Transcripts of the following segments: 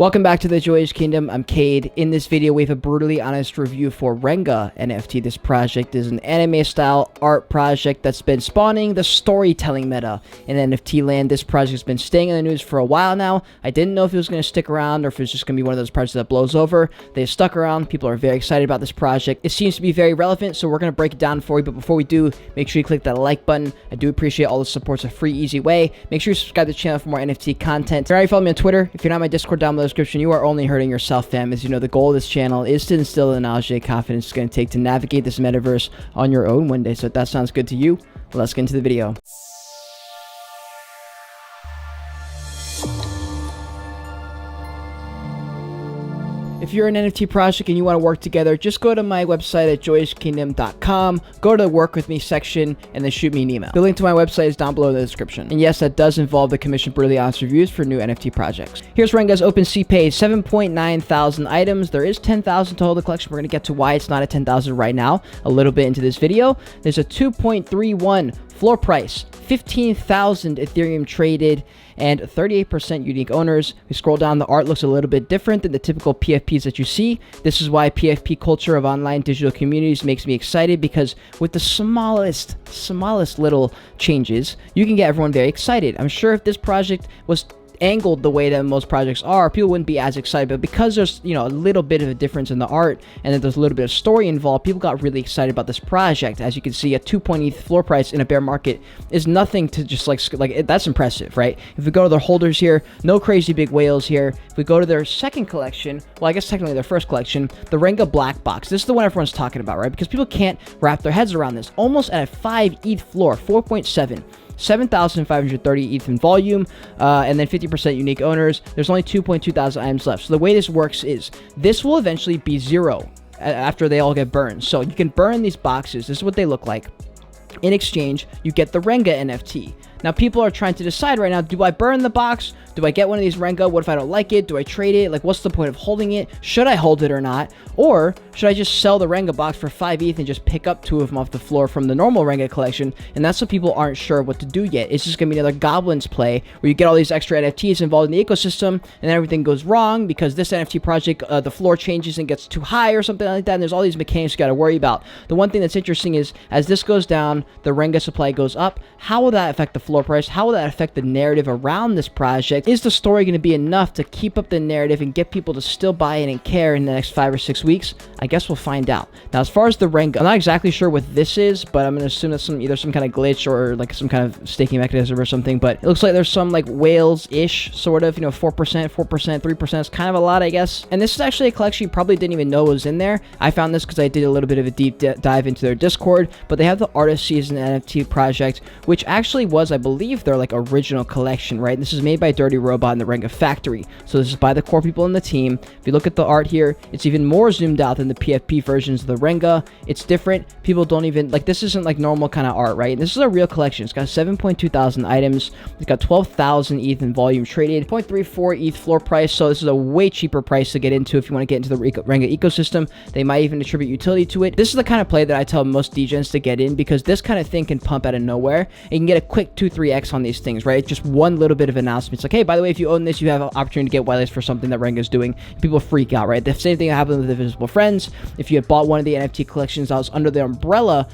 Welcome back to the Joyous Kingdom. I'm Cade. In this video, we have a brutally honest review for RENGA NFT. This project is an anime-style art project that's been spawning the storytelling meta in NFT land. This project has been staying in the news for a while now. I didn't know if it was going to stick around or if it's just going to be one of those projects that blows over. They've stuck around. People are very excited about this project. It seems to be very relevant, so we're going to break it down for you. But before we do, make sure you click that like button. I do appreciate all the support. It's a free, easy way. Make sure you subscribe to the channel for more NFT content. If you already follow me on Twitter, if you're not in my Discord, down below in the description, you are only hurting yourself, fam. As you know, the goal of this channel is to instill the knowledge and confidence it's going to take to navigate this metaverse on your own one day. So if that sounds good to you, let's get into the video. If you're an NFT project and you want to work together, just go to my website at joyouskingdom.com, go to the work with me section, and then shoot me an email. The link to my website is down below in the description. And yes, that does involve the commissioned brutally honest reviews for new NFT projects. Here's RENGA's OpenSea page, 7.9 thousand items. There is 10,000 total the collection. We're going to get to why it's not at 10,000 right now a little bit into this video. There's a 2.31 floor price, 15,000 Ethereum traded, and 38% unique owners. We scroll down, the art looks a little bit different than the typical PFPs that you see. This is why PFP culture of online digital communities makes me excited, because with the smallest little changes, you can get everyone very excited. I'm sure if this project was angled the way that most projects are, people wouldn't be as excited, but because there's, you know, a little bit of a difference in the art and that there's a little bit of story involved, people got really excited about this project. As you can see, a 2.8 floor price in a bear market is nothing to just like that's impressive, right? If we go to their holders here, no crazy big whales here. If we go to their second collection, well, I guess technically their first collection, the RENGA Black Box. This is the one everyone's talking about, right? Because people can't wrap their heads around this. Almost at a 5 ETH floor, 4.7. 7,530 ETH in volume, and then 50% unique owners. There's only 2.2 thousand items left. So the way this works is this will eventually be zero after they all get burned. So you can burn these boxes. This is what they look like. In exchange, you get the RENGA NFT. Now, people are trying to decide right now, do I burn the box? Do I get one of these RENGA? What if I don't like it? Do I trade it? Like, what's the point of holding it? Should I hold it or not? Or should I just sell the RENGA box for 5 ETH and just pick up 2 of them off the floor from the normal RENGA collection? And that's what people aren't sure what to do yet. It's just going to be another Goblins play where you get all these extra NFTs involved in the ecosystem and then everything goes wrong because this NFT project, the floor changes and gets too high or something like that. And there's all these mechanics you got to worry about. The one thing that's interesting is as this goes down, the RENGA supply goes up. How will that affect the floor price? How will that affect the narrative around this project? Is the story going to be enough to keep up the narrative and get people to still buy in and care in the next 5 or 6 weeks? I guess we'll find out. Now, as far as the RENGA, I'm not exactly sure what this is, but I'm going to assume that's either some kind of glitch or like some kind of staking mechanism or something, but it looks like there's some like whales-ish sort of, you know, 4%, 3%. It's kind of a lot, I guess. And this is actually a collection you probably didn't even know was in there. I found this because I did a little bit of a deep dive into their Discord, but they have the Artist Season NFT project, which actually was, I believe, their like original collection, right? This is made by Dirty Robot and the RENGA Factory. So this is by the core people in the team. If you look at the art here, it's even more zoomed out than the PFP versions of the RENGA. It's different. People don't even, like, this isn't like normal kind of art, right? And this is a real collection. It's got 7.2 thousand items. It's got 12,000 ETH in volume traded, 0.34 ETH floor price. So this is a way cheaper price to get into if you want to get into the RENGA ecosystem. They might even attribute utility to it. This is the kind of play that I tell most degens to get in because this kind of thing can pump out of nowhere. And you can get a quick 2-3x on these things, right? Just one little bit of announcement. It's like, hey, by the way, if you own this, you have an opportunity to get whitelist for something that RENGA is doing. People freak out, right? The same thing happened with the Visible Friends. If you had bought one of the NFT collections that was under the umbrella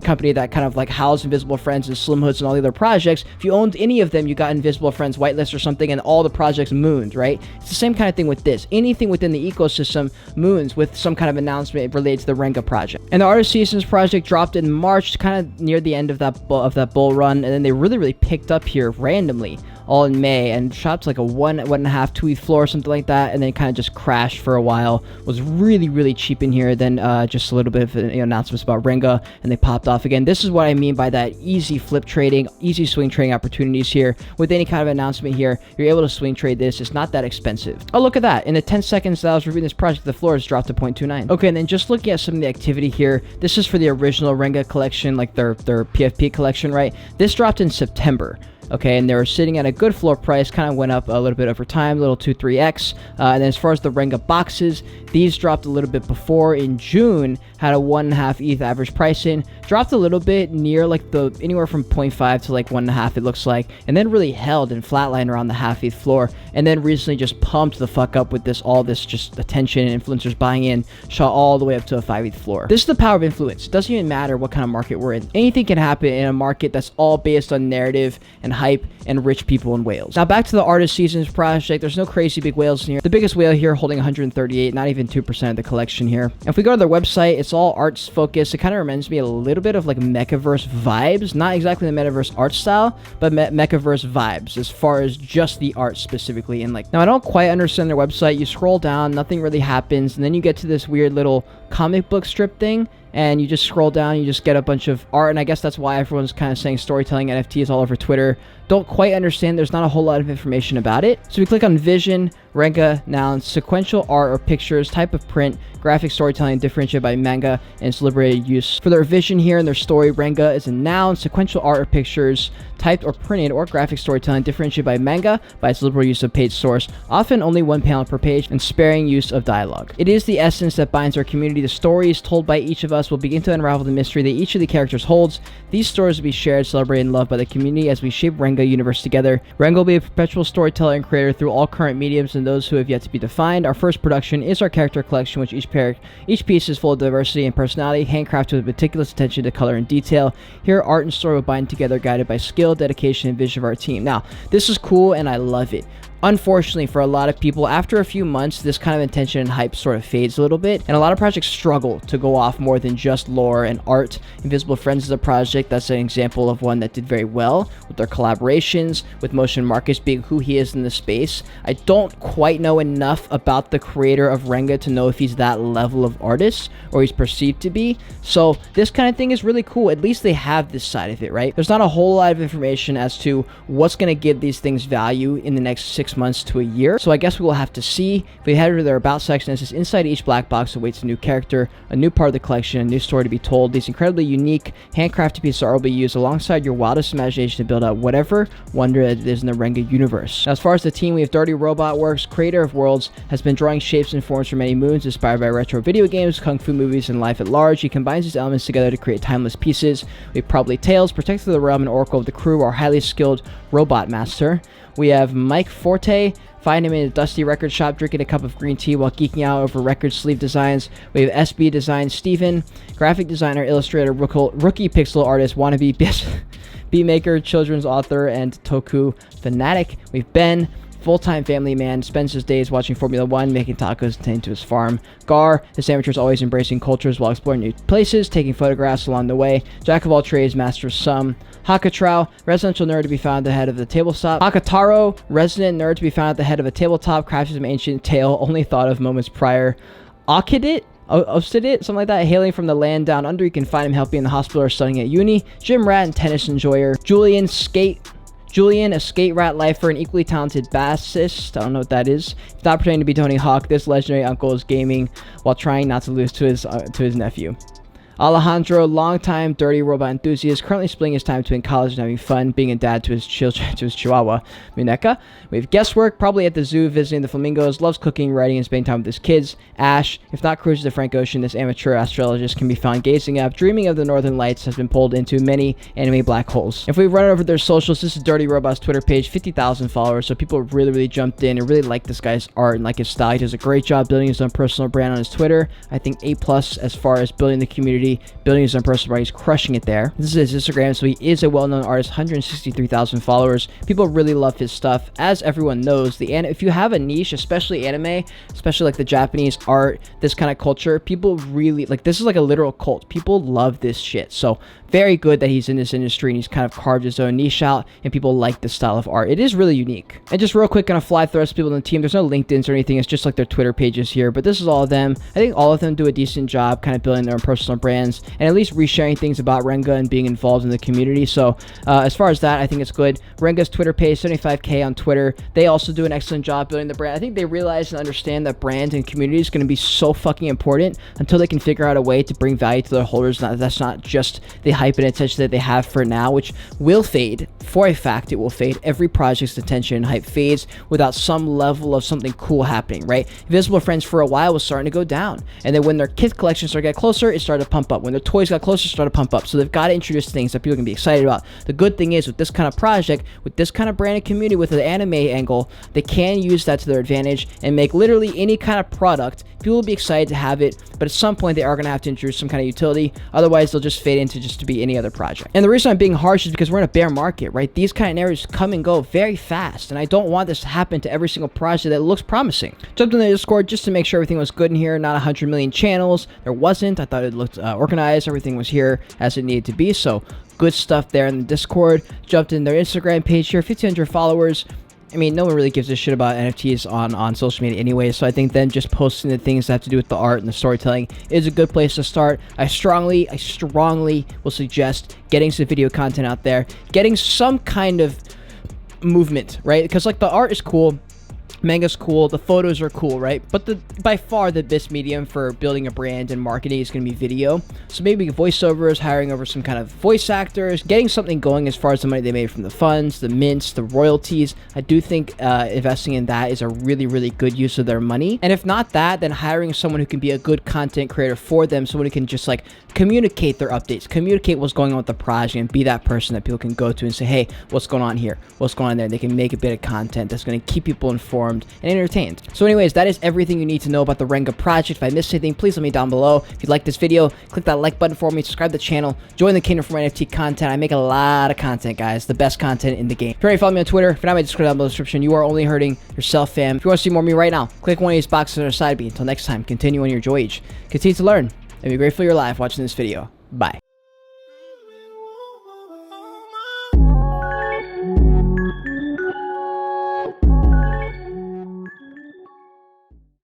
company that kind of like housed Invisible Friends and Slim Hoods and all the other projects, if you owned any of them, you got Invisible Friends whitelist or something, and all the projects mooned, right? It's the same kind of thing with this. Anything within the ecosystem moons with some kind of announcement related to the RENGA project. And the Artist Seasons project dropped in March, kind of near the end of that bull run, and then they really picked up here randomly all in May and shot to like a 1.5, 2 ETH floor or something like that, and then kind of just crashed for a while. Was really cheap in here. Then just a little bit of announcements about RENGA, and they popped off again. This is what I mean by that easy flip trading, easy swing trading opportunities here. With any kind of announcement here, you're able to swing trade this. It's not that expensive. Oh, look at that. In the 10 seconds that I was reviewing this project, the floor has dropped to 0.29. Okay, and then just looking at some of the activity here, this is for the original RENGA collection, like their PFP collection, right? This dropped in September. okay, and they were sitting at a good floor price, kind of went up a little bit over time, a little 2-3x. And then as far as the Renga boxes, these dropped a little bit before in June, had a 1.5 ETH average pricing, dropped a little bit near like the anywhere from 0.5 to like 1.5 it looks like, and then really held and flatlined around the half ETH floor, and then recently just pumped the fuck up with all this just attention and influencers buying in, shot all the way up to a 5 ETH floor. This is the power of influence. It doesn't even matter what kind of market we're in. Anything can happen in a market that's all based on narrative and hype and rich people and whales. Now back to the Artist Seasons project. There's no crazy big whales in here. The biggest whale here holding 138, not even 2% of the collection here. And if we go to their website, it's all arts focused. It kind of reminds me a little bit of like Mechaverse vibes. Not exactly the Metaverse art style, but Mechaverse vibes as far as just the art specifically. And like, now I don't quite understand their website. You scroll down, nothing really happens, and then you get to this weird little comic book strip thing, and you just scroll down, you just get a bunch of art, and I guess that's why everyone's kind of saying storytelling NFTs all over Twitter. Don't quite understand. There's not a whole lot of information about it. So we click on Vision, Renga, Noun, Sequential Art or Pictures, Type of Print, Graphic Storytelling differentiated by manga, and its liberated use. For their vision here and their story, Renga is a noun, Sequential Art or Pictures, typed or printed or graphic storytelling differentiated by manga by its liberal use of page source, often only one panel per page, and sparing use of dialogue. It is the essence that binds our community. The stories told by each of us will begin to unravel the mystery that each of the characters holds. These stories will be shared, celebrated, and loved by the community as we shape Renga universe together. Renga will be a perpetual storyteller and creator through all current mediums and those who have yet to be defined. Our first production is our character collection, which each piece is full of diversity and personality, handcrafted with meticulous attention to color and detail. Here, art and story will bind together, guided by skill, dedication, and vision of our team. Now, this is cool and I love it. Unfortunately, for a lot of people, after a few months, this kind of intention and hype sort of fades a little bit, and a lot of projects struggle to go off more than just lore and art. Invisible Friends is a project that's an example of one that did very well with their collaborations, with Motion Marcus being who he is in the space. I don't quite know enough about the creator of Renga to know if he's that level of artist or he's perceived to be, so this kind of thing is really cool. At least they have this side of it, right? There's not a whole lot of information as to what's going to give these things value in the next 6 months to a year, so I guess we will have to see. If we head to their about section, it says inside each black box awaits a new character, a new part of the collection, a new story to be told. These incredibly unique handcrafted pieces of art will be used alongside your wildest imagination to build out whatever wonder it is in the Renga universe. Now, as far as the team, we have Dirty Robot Works, creator of Worlds, has been drawing shapes and forms for many moons, inspired by retro video games, kung fu movies, and life at large. He combines these elements together to create timeless pieces. We have Probably Tales, protector of the realm and oracle of the crew, our highly skilled robot master. We have Mike Forte. Find him in a dusty record shop drinking a cup of green tea while geeking out over record sleeve designs. We have SB Design Steven, graphic designer, illustrator, rookie pixel artist, wannabe beat maker, children's author, and toku fanatic. We have Ben, full-time family man, spends his days watching Formula 1, making tacos and tending to his farm. Gar, this amateur is always embracing cultures while exploring new places, taking photographs along the way. Jack of all trades, master of some. Hakatrao, residential nerd to be found at the head of the tabletop. Hakataro, resident nerd to be found at the head of a tabletop, crafted some ancient tale only thought of moments prior. Okidit, something like that, hailing from the land down under. You can find him helping in the hospital or studying at uni. Gym rat and tennis enjoyer. Julian, a skate rat lifer, an equally talented bassist. I don't know what that is. Not pretending to be Tony Hawk, this legendary uncle is gaming while trying not to lose to his nephew. Alejandro, longtime Dirty Robot enthusiast, currently splitting his time between college and having fun, being a dad to his chihuahua, Muneka. We have Guesswork, probably at the zoo visiting the flamingos, loves cooking, writing, and spending time with his kids. Ash, if not cruises the Frank Ocean, this amateur astrologist can be found gazing up, dreaming of the northern lights, has been pulled into many anime black holes. If we run over their socials, this is Dirty Robot's Twitter page, 50,000 followers, so people really jumped in and really like this guy's art and like his style. He does a great job building his own personal brand on his Twitter. I think A+ as far as building the community, building his own personal brand. He's crushing it there. This is his Instagram, so he is a well-known artist, 163,000 followers. People really love his stuff. As everyone knows, if you have a niche, especially anime, especially like the Japanese art, this kind of culture, people really like, this is like a literal cult. People love this shit. So very good that he's in this industry and he's kind of carved his own niche out and people like this style of art. It is really unique. And just real quick, gonna fly through the rest of people in the team. There's no LinkedIn's or anything. It's just like their Twitter pages here, but this is all of them. I think all of them do a decent job kind of building their own personal brands and at least resharing things about Renga and being involved in the community. So as far as that, I think it's good. Renga's Twitter page, 75K on Twitter. They also do an excellent job building the brand. I think they realize and understand that brand and community is going to be so fucking important until they can figure out a way to bring value to their holders. That's not just the hype hype and attention that they have for now, which will fade. For a fact, it will fade. Every project's attention and hype fades without some level of something cool happening, right? Invisible Friends for a while was starting to go down, and then when their kit collection started to get closer, it started to pump up. When their toys got closer, it started to pump up. So they've got to introduce things that people can be excited about. The good thing is, with this kind of project, with this kind of branded community, with the anime angle, they can use that to their advantage and make literally any kind of product. People will be excited to have it, but at some point they are going to have to introduce some kind of utility. Otherwise, they'll just fade into just to be any other project. And the reason I'm being harsh is because we're in a bear market, right? These kind of narratives come and go very fast, and I don't want this to happen to every single project that looks promising. Jumped in the Discord just to make sure everything was good in here. Not 100 million channels. There wasn't. I thought it looked organized. Everything was here as it needed to be. So good stuff there in the Discord. Jumped in their Instagram page here. 1,500 followers. I mean, no one really gives a shit about NFTs on social media anyway, so I think then just posting the things that have to do with the art and the storytelling is a good place to start. I strongly will suggest getting some video content out there, getting some kind of movement, right? Because like the art is cool, manga's cool, the photos are cool, right? But by far the best medium for building a brand and marketing is going to be video. So maybe voiceovers, hiring over some kind of voice actors, getting something going as far as the money they made from the funds, the mints, the royalties. I do think investing in that is a really, really good use of their money. And if not that, then hiring someone who can be a good content creator for them, someone who can just like communicate their updates, communicate what's going on with the project, and be that person that people can go to and say, hey, what's going on here? What's going on there? They can make a bit of content that's going to keep people informed and entertained. So anyways, that is everything you need to know about the RENGA project. If I missed anything, please let me down below. If you like this video, click that like button for me, subscribe to the channel, join the kingdom for my NFT content. I make a lot of content, guys, the best content in the game. If you already follow me on Twitter, if you're not, my Discord down below in the description. You are only hurting yourself, fam. If you want to see more of me right now, click one of these boxes on the side B. Until next time, continue on your voyage, continue to learn, and be grateful you're alive watching this video. Bye.